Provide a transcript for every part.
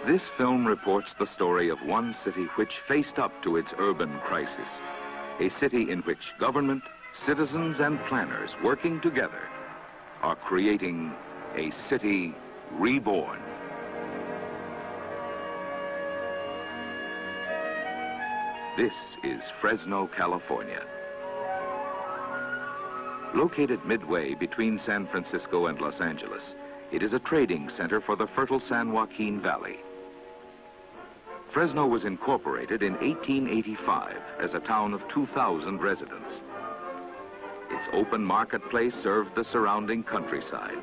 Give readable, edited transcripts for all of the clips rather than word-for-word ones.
This film reports the story of one city which faced up to its urban crisis. A city in which government, citizens, and planners working together are creating a city reborn. This is Fresno, California. Located midway between San Francisco and Los Angeles, it is a trading center for the fertile San Joaquin Valley. Fresno was incorporated in 1885 as a town of 2,000 residents. Its open marketplace served the surrounding countryside,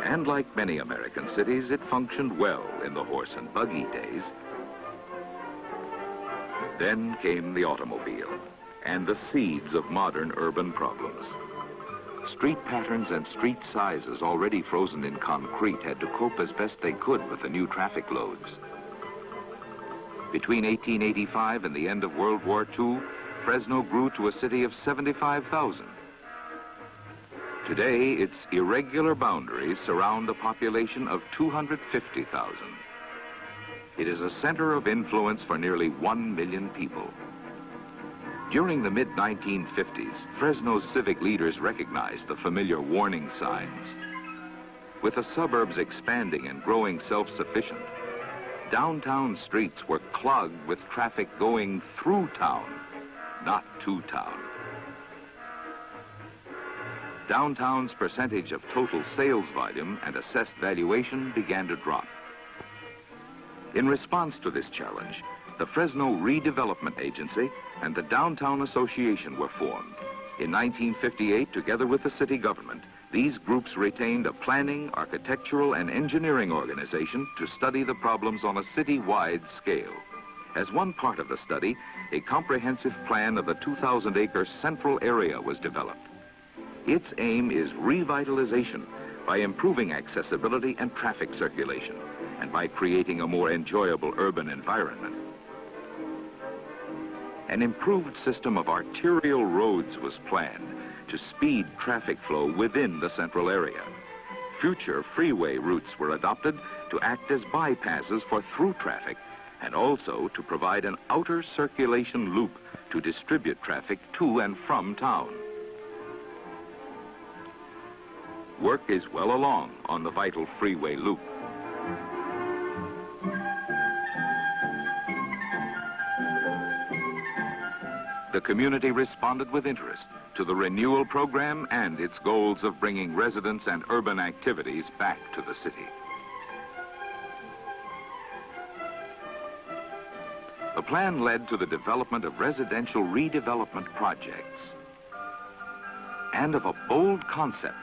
and like many American cities, it functioned well in the horse and buggy days. Then came the automobile and the seeds of modern urban problems. Street patterns and street sizes already frozen in concrete had to cope as best they could with the new traffic loads. Between 1885 and the end of World War II, Fresno grew to a city of 75,000. Today, its irregular boundaries surround a population of 250,000. It is a center of influence for nearly 1 million people. During the mid-1950s, Fresno's civic leaders recognized the familiar warning signs. With the suburbs expanding and growing self-sufficient, downtown streets were clogged with traffic going through town, not to town. Downtown's percentage of total sales volume and assessed valuation began to drop. In response to this challenge, the Fresno Redevelopment Agency and the Downtown Association were formed. In 1958, together with the city government, these groups retained a planning, architectural, and engineering organization to study the problems on a city-wide scale. As one part of the study, a comprehensive plan of the 2,000-acre central area was developed. Its aim is revitalization by improving accessibility and traffic circulation, and by creating a more enjoyable urban environment. An improved system of arterial roads was planned to speed traffic flow within the central area. Future freeway routes were adopted to act as bypasses for through traffic, and also to provide an outer circulation loop to distribute traffic to and from town. Work is well along on the vital freeway loop. The community responded with interest to the renewal program and its goals of bringing residents and urban activities back to the city. The plan led to the development of residential redevelopment projects and of a bold concept,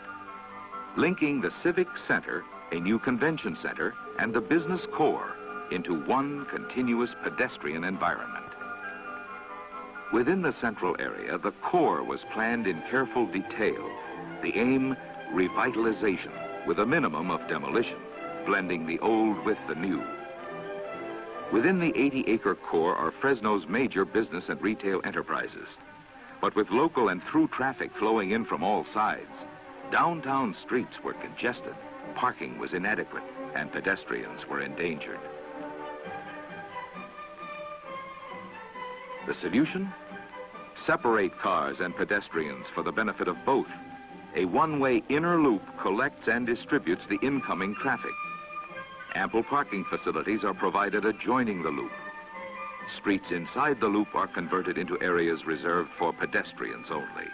linking the civic center, a new convention center, and the business core into one continuous pedestrian environment. Within the central area, the core was planned in careful detail. The aim, revitalization, with a minimum of demolition, blending the old with the new. Within the 80-acre core are Fresno's major business and retail enterprises. But with local and through traffic flowing in from all sides, downtown streets were congested, parking was inadequate, and pedestrians were endangered. The solution? Separate cars and pedestrians for the benefit of both. A one-way inner loop collects and distributes the incoming traffic. Ample parking facilities are provided adjoining the loop. Streets inside the loop are converted into areas reserved for pedestrians only.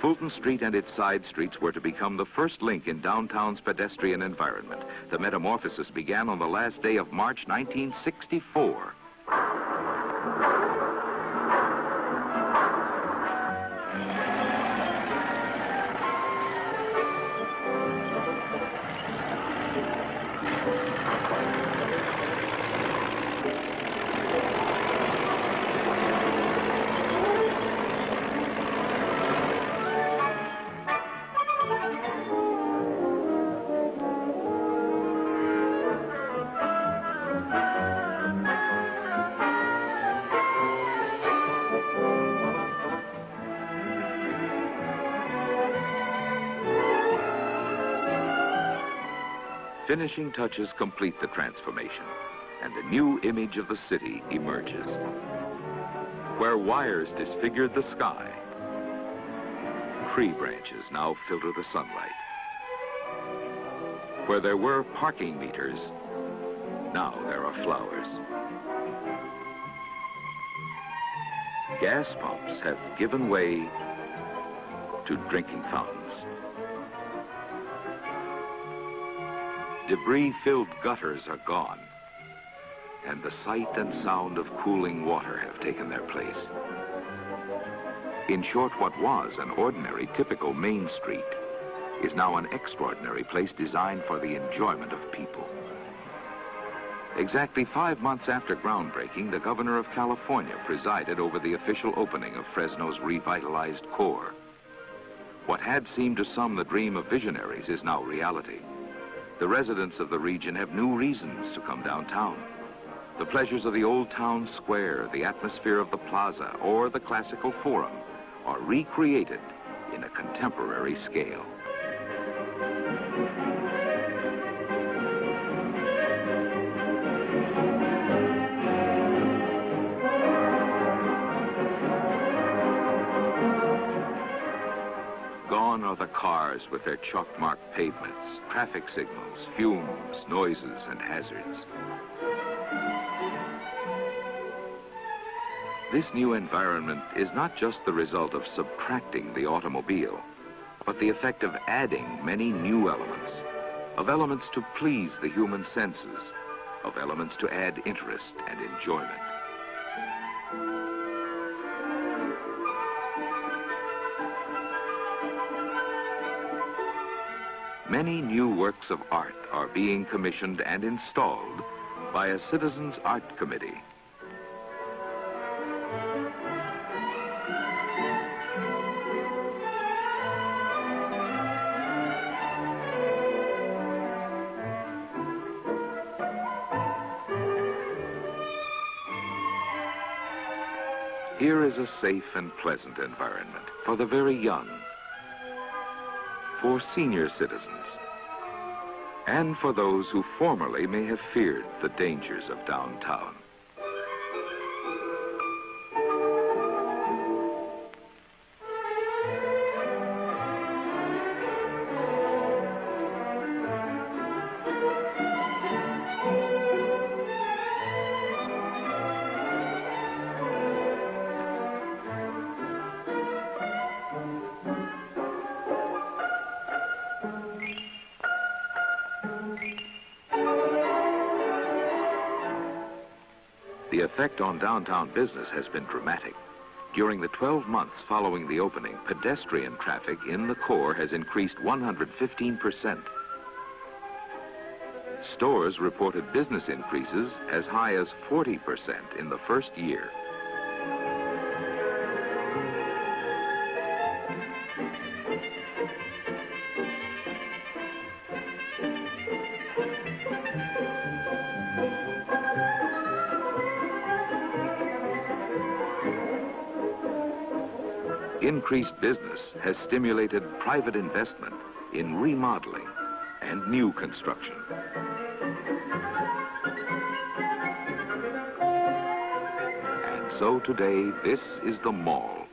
Fulton Street and its side streets were to become the first link in downtown's pedestrian environment. The metamorphosis began on the last day of March 1964. finishing touches complete the transformation, and a new image of the city emerges. Where wires disfigured the sky, tree branches now filter the sunlight. Where there were parking meters, now there are flowers. Gas pumps have given way to drinking fountains. Debris-filled gutters are gone, and the sight and sound of cooling water have taken their place. In short, what was an ordinary, typical Main Street is now an extraordinary place designed for the enjoyment of people. Exactly 5 months after groundbreaking, the governor of California presided over the official opening of Fresno's revitalized core. What had seemed to some the dream of visionaries is now reality. The residents of the region have new reasons to come downtown. The pleasures of the old town square, the atmosphere of the plaza, or the classical forum are recreated in a contemporary scale. Gone are the cars with their chalk-marked pavements, traffic signals, fumes, noises, and hazards. This new environment is not just the result of subtracting the automobile, but the effect of adding many new elements, of elements to please the human senses, of elements to add interest and enjoyment. Many new works of art are being commissioned and installed by a citizens' art committee. Here is a safe and pleasant environment for the very young, for senior citizens, and for those who formerly may have feared the dangers of downtown. The effect on downtown business has been dramatic. During the 12 months following the opening, pedestrian traffic in the core has increased 115%. Stores reported business increases as high as 40% in the first year. Increased business has stimulated private investment in remodeling and new construction. And so today, this is the mall.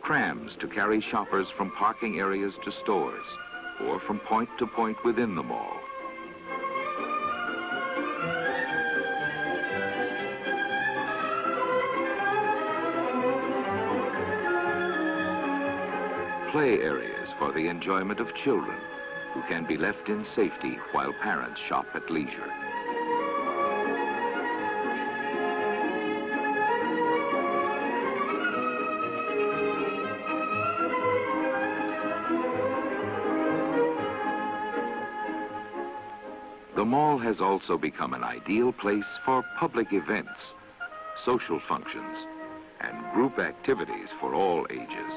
Trams to carry shoppers from parking areas to stores, or from point to point within the mall. Play areas for the enjoyment of children who can be left in safety while parents shop at leisure. The mall has also become an ideal place for public events, social functions, and group activities for all ages.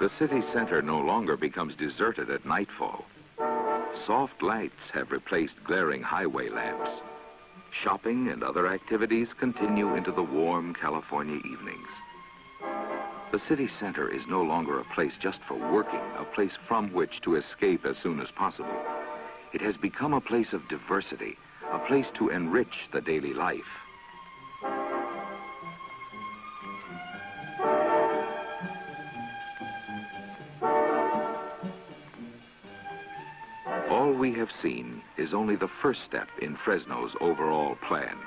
The city center no longer becomes deserted at nightfall. Soft lights have replaced glaring highway lamps. Shopping and other activities continue into the warm California evenings. The city center is no longer a place just for working, a place from which to escape as soon as possible. It has become a place of diversity, a place to enrich the daily life. All we have seen is only the first step in Fresno's overall plan.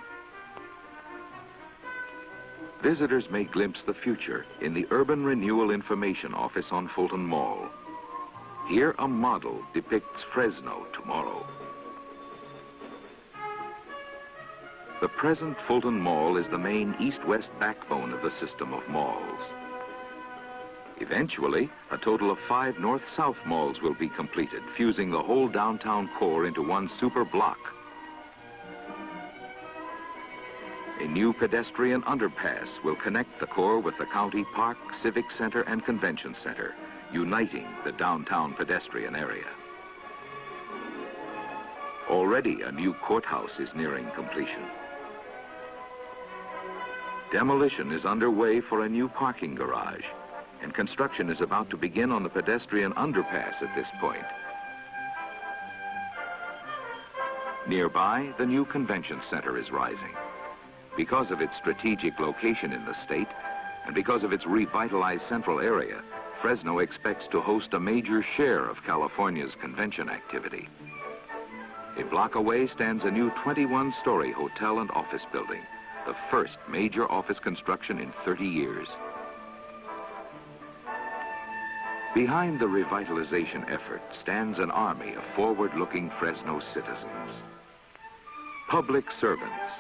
Visitors may glimpse the future in the Urban Renewal Information Office on Fulton Mall. Here, a model depicts Fresno tomorrow. The present Fulton Mall is the main east-west backbone of the system of malls. Eventually, a total of 5 north-south malls will be completed, fusing the whole downtown core into one super block. A new pedestrian underpass will connect the core with the county park, civic center, and convention center, uniting the downtown pedestrian area. Already, a new courthouse is nearing completion. Demolition is underway for a new parking garage, and construction is about to begin on the pedestrian underpass at this point. Nearby, the new convention center is rising. Because of its strategic location in the state, and because of its revitalized central area, Fresno expects to host a major share of California's convention activity. A block away stands a new 21-story hotel and office building, the first major office construction in 30 years. Behind the revitalization effort stands an army of forward-looking Fresno citizens. Public servants,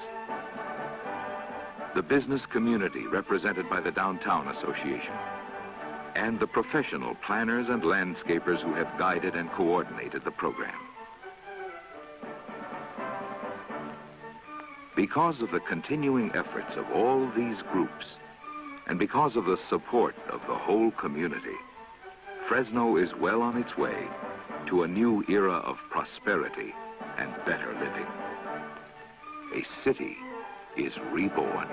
the business community represented by the Downtown Association, and the professional planners and landscapers who have guided and coordinated the program. Because of the continuing efforts of all these groups, and because of the support of the whole community, Fresno is well on its way to a new era of prosperity and better living. A city is reborn.